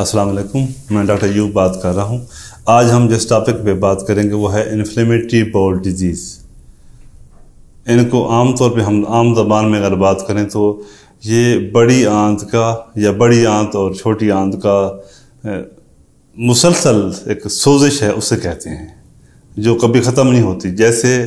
अस्सलाम वालेकुम, मैं डॉक्टर अयूब बात कर रहा हूँ। आज हम जिस टॉपिक पे बात करेंगे वो है इन्फ्लेमेटरी बाउल डिजीज़। इनको आम तौर पे हम आम ज़बान में अगर बात करें तो ये बड़ी आंत का या बड़ी आंत और छोटी आंत का मुसलसल एक सोजिश है, उसे कहते हैं, जो कभी ख़त्म नहीं होती। जैसे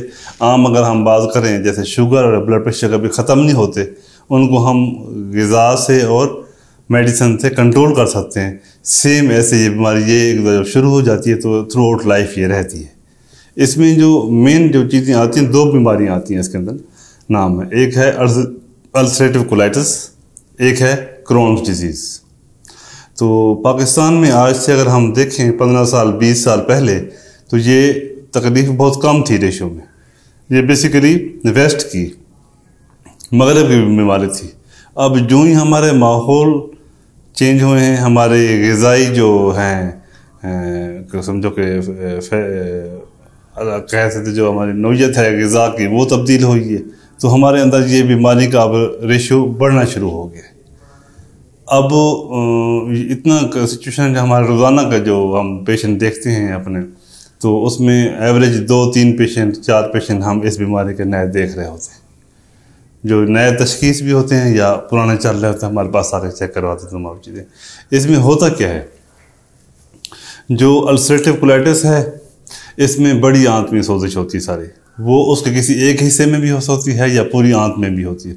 आम अगर हम बात करें, जैसे शुगर और ब्लड प्रेशर कभी ख़त्म नहीं होते, उनको हम ग़िज़ा से और मेडिसिन से कंट्रोल कर सकते हैं। सेम ऐसे ये बीमारी ये एक जब शुरू हो जाती है तो थ्रू आउट लाइफ ये रहती है। इसमें जो मेन जो चीज़ें आती हैं, दो बीमारियां आती हैं इसके अंदर, नाम है, एक है अल्सरेटिव कोलाइटिस, एक है क्रोन्स डिजीज़। तो पाकिस्तान में आज से अगर हम देखें 15 साल 20 साल पहले, तो ये तकलीफ बहुत कम थी रेशो में। ये बेसिकली वेस्ट की, मगरब की बीमारी थी। अब जो ही हमारे माहौल चेंज हुए हैं, हमारे ग़िज़ाई जो हैं समझो कि कह सकते जो हमारी नौयत है ग़िज़ा की, वो तब्दील हुई है, तो हमारे अंदर ये बीमारी का अब रेशो बढ़ना शुरू हो गया। अब इतना सिचुएशन हमारे रोज़ाना का जो हम पेशेंट देखते हैं अपने, तो उसमें एवरेज 2-3 पेशेंट 4 पेशेंट हम इस बीमारी के नए देख रहे होते हैं। जो नए तशख़ीस भी होते हैं या पुराने चल रहे होते हैं, हमारे पास आके चेक करवाते हैं तमाम चीज़ें। इसमें होता क्या है, जो अल्सरेटिव कोलाइटिस है, इसमें बड़ी आंत में सोजिश होती है सारी, वो उसके किसी एक हिस्से में भी हो सकती है या पूरी आंत में भी होती है।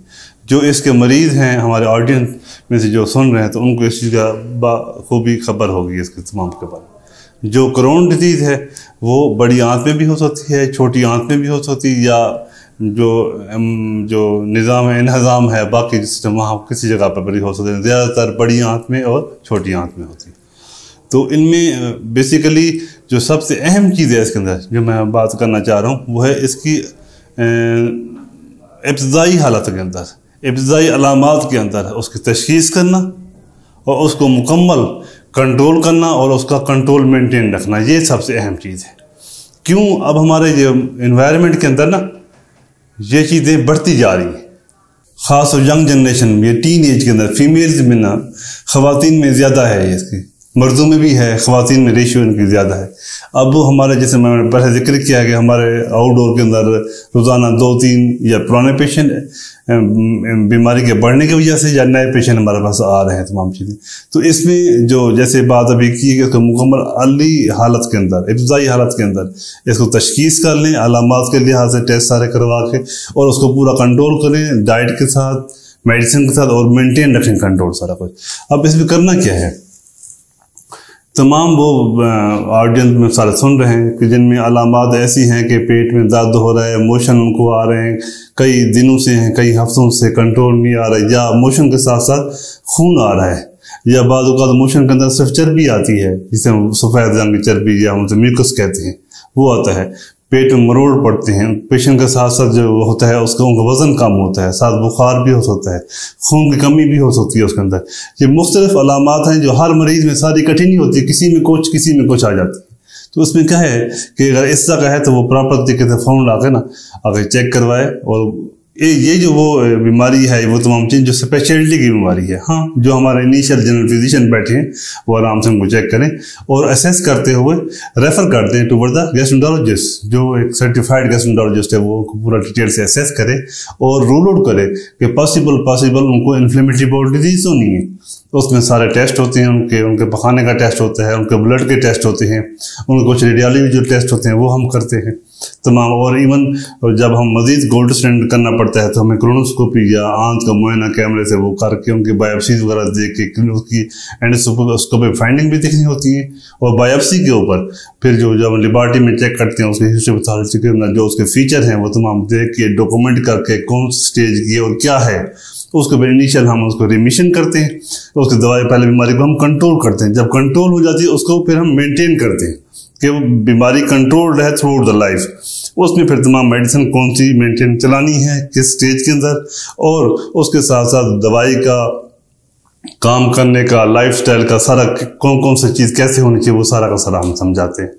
जो इसके मरीज़ हैं हमारे ऑडियंस में से जो सुन रहे हैं, तो उनको इस चीज़ का बाखूबी खबर होगी इसके तमाम के बारे में। जो क्रोन डिजीज़ है वो बड़ी आंत में भी हो सकती है, छोटी आंत में भी हो सकती है, या जो निज़ाम इन्हज़ाम है बाकी सिस्टम, वहाँ किसी जगह पर बड़ी हो सकती है। ज़्यादातर बड़ी आंत में और छोटी आंत में होती है। तो इनमें बेसिकली जो सबसे अहम चीज़ है इसके अंदर जो मैं बात करना चाह रहा हूँ, वो है इसकी इब्तदाई हालत के अंदर, इब्तदाई अलामात के अंदर उसकी तशख़ीस करना और उसको मुकम्मल कंट्रोल करना और उसका कंट्रोल मेंटेन रखना, ये सबसे अहम चीज़ है। क्यों? अब हमारे जो इन्वायरमेंट के अंदर ना ये चीज़ें बढ़ती जा रही हैं, ख़ास और यंग जनरेशन में, ये टीन एज के अंदर फीमेल्स में ना, ख़वातीन में ज़्यादा है, इसकी मर्दों में भी है, ख़वातीन में रेशियो इनकी ज़्यादा है। अब हमारे जैसे मैंने पहले जिक्र किया कि हमारे आउटडोर के अंदर रोज़ाना 2-3 या पुराने पेशेंट बीमारी के बढ़ने की वजह से या नए पेशेंट हमारे पास आ रहे हैं तमाम चीज़ें। तो इसमें जो जैसे बात अभी की है कि उसको मुकम्मल अर्ली हालत के अंदर, इब्तदाई हालत के अंदर इसको तशख़ीस कर लें, अलामात के लिहाज से टेस्ट सारे करवा के, और उसको पूरा कंट्रोल करें डाइट के साथ, मेडिसिन के साथ, और मेनटेन रखें कंट्रोल सारा कुछ। अब इसमें करना क्या है, तमाम वो ऑडियंस में सारे सुन रहे हैं कि जिनमें अलामात ऐसी हैं कि पेट में दर्द हो रहा है, मोशन उनको आ रहे हैं, कई दिनों से हैं, कई हफ्तों से कंट्रोल नहीं आ रहा है, या मोशन के साथ साथ खून आ रहा है, या बाद औक़ात मोशन के अंदर सिर्फ चर्बी आती है, जिसे हम सफ़ेद रंग की चर्बी या हम उसे म्यूकस कहते हैं, वो आता है। पेट में मरोड़ पड़ते हैं पेशेंट के साथ साथ, जो होता है उसका उनका वज़न कम होता है, साथ बुखार भी हो सकता है, खून की कमी भी हो सकती है उसके अंदर। ये मुख्तलिफ अलामात हैं जो हर मरीज़ में सारी इकट्ठी नहीं होती, किसी में कुछ आ जाती है। तो उसमें क्या है कि अगर इस तरह का है तो वो प्रॉपर तरीके से फ़ोन ला के ना अगर चेक करवाए, और ये जो वो बीमारी है, वो तमाम चीज़ जो स्पेशलिटी की बीमारी है, हाँ, जो हमारे इनिशियल जनरल फिजिशियन बैठे हैं वो आराम से उनको चेक करें और असेस करते हुए रेफ़र करते हैं टूवर्ड द गैस्ट्रोएंटेरोलॉजिस्ट, जो एक सर्टिफाइड गैस्ट्रोएंटेरोलॉजिस्ट है, वो पूरा डिटेल से असेस करे और रूल आउट करे कि पॉसिबल उनको इन्फ्लेमेटरी बाउल डिजीज़ तो नहीं है। तो उसमें सारे टेस्ट होते हैं, उनके पखाने का टेस्ट होता है, उनके ब्लड के टेस्ट होते हैं, उनके कुछ रेडियोलॉजी जो टेस्ट होते हैं वो हम करते हैं तमाम। और इवन जब हम मज़ीद गोल्ड स्टैंडर्ड करना पड़ता है तो हमें क्रोनोस्कोपी या आंत का मुआयना कैमरे से वो करके उनकी बायोप्सीज वगैरह देख के उसकी एंडोस्कोपिक फाइंडिंग भी देखनी होती है, और बायोप्सी के ऊपर फिर जो जब लेबॉरेटरी में चेक करते हैं उसके हिस्टोपैथोलॉजी के अंदर जो उसके फीचर हैं वो तमाम देख के डॉक्यूमेंट करके कौन स्टेज की है और क्या है, तो उसके बाद इनिशियल हम उसको रिमिशन करते हैं, तो उसकी दवाई पहले बीमारी को हम कंट्रोल करते हैं, जब कंट्रोल हो जाती है उसको फिर हम मेंटेन करते हैं कि वो बीमारी कंट्रोल रहे थ्रू द लाइफ। उसमें फिर तमाम मेडिसिन कौन सी मेंटेन चलानी है, किस स्टेज के अंदर, और उसके साथ साथ दवाई का काम करने का, लाइफस्टाइल का सारा कौन सी चीज़ कैसे होनी चाहिए, वो सारा का सारा हम समझाते हैं।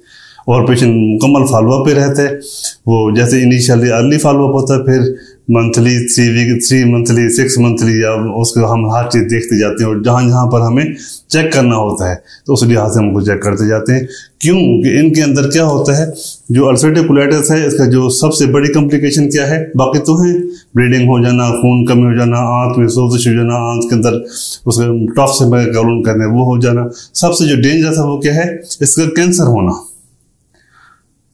और पेशेंट मुकम्मल फॉलोअप पे रहते हैं। वो जैसे इनिशियली अर्ली फॉलोअप होता है, फिर मंथली, 3 मंथली, 6 मंथली, या उसको हम हर चीज़ देखते जाते हैं और जहाँ जहाँ पर हमें चेक करना होता है तो उस लिहाज से हम उनको चेक करते जाते हैं। क्यों कि इनके अंदर क्या होता है, जो अल्सरेटिव कोलाइटिस है इसका जो सबसे बड़ी कॉम्प्लिकेशन क्या है, बाकी तो है ब्लीडिंग हो जाना, खून कमी हो जाना, आंत में सोजिश हो जाना, आंत के अंदर उसका टॉक्सिन कॉलोन करने वो हो जाना, सबसे जो डेंजर है वो क्या है, इसका कैंसर होना।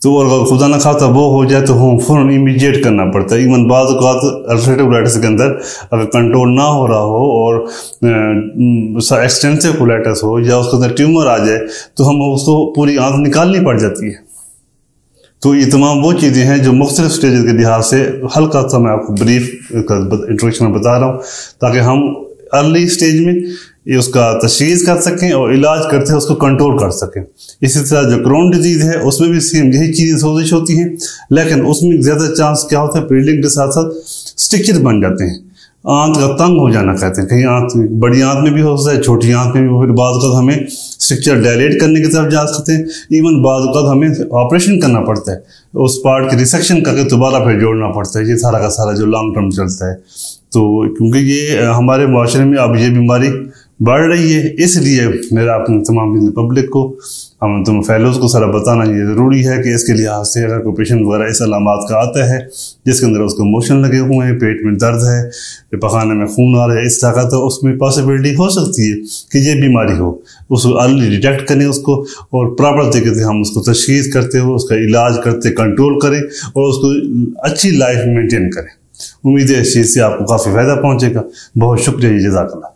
तो अगर खुदा ना खाता वो हो जाए तो हम फौरन इमीडिएट करना पड़ता है। इवन बाज़ औक़ात अल्सरेटिव कोलाइटिस के अंदर अगर कंट्रोल ना हो रहा हो और एक्सटेंसिव कोलाइटिस हो या उसके अंदर ट्यूमर आ जाए तो हम उसको पूरी आंत निकालनी पड़ जाती है। तो ये तमाम वो चीज़ें हैं जो मुख्तलिफ स्टेज के लिहाज से हल्का सा मैं आपको ब्रीफ इंट्रोडक्शन में बता रहा हूँ ताकि हम अर्ली स्टेज में ये उसका तशख़ीस कर सकें और इलाज करते हैं उसको कंट्रोल कर सकें। इसी तरह जो क्रोन डिजीज़ है उसमें भी सेम यही चीज़ें सोजिश होती हैं, लेकिन उसमें ज़्यादा चांस क्या होता है, ब्लीडिंग के साथ साथ स्ट्रक्चर बन जाते हैं, आंत का तंग हो जाना कहते हैं। कहीं आंत बड़ी आंत में भी हो सकता है, छोटी आंत में भी, फिर बाज़ औक़ात हमें स्ट्रक्चर डायलेट करने की तरफ जा सकते हैं। इवन बाज़ औक़ात हमें ऑपरेशन करना पड़ता है, उस पार्ट की रिसेक्शन करके दोबारा फिर जोड़ना पड़ता है। ये सारा का सारा जो लॉन्ग टर्म चलता है। तो क्योंकि ये हमारे माशरे में अब ये बीमारी बढ़ रही है, इसलिए मेरा अपने तमाम पब्लिक को, हम तुम फेलोज़ को सारा बताना ये ज़रूरी है कि इसके लिहाज से अगर कोई पेशेंट वगैरह इस अलामात का आता है जिसके अंदर उसको मोशन लगे हुए हैं, पेट में दर्द है, पखाने में खून आ रहा है, इस तरह का, तो उसमें पॉसिबिलिटी हो सकती है कि ये बीमारी हो। उसको अर्ली डिटेक्ट करें उसको और प्रॉपर तरीके से हम उसको तशख़ीस करते हुए उसका इलाज करते कंट्रोल करें और उसको अच्छी लाइफ मेंटेन करें। उम्मीद है इस चीज़ से आपको काफ़ी फ़ायदा पहुँचेगा। बहुत शुक्रिया, जज़ाकल्लाह।